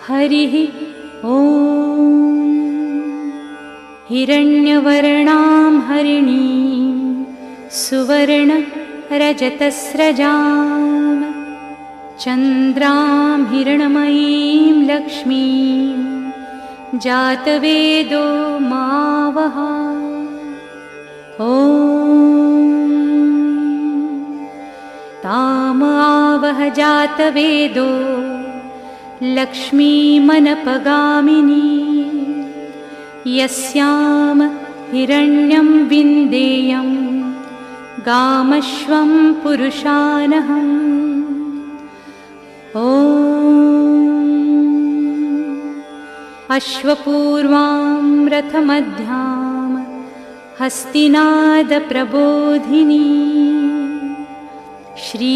हरिः ॐ। हिरण्यवर्णां हरिणीं सुवर्णरजतस्रजां चन्द्रां हिरण्मयीं लक्ष्मीं जातवेदो मावः। ॐ तामावह जातवेदो लक्ष्मीमनपगामिनी यस्यां हिरण्यं विन्देयं गामश्वं पुरुषानहम्। ॐ अश्वपूर्वां रथमध्यां हस्तिनादप्रबोधिनी श्री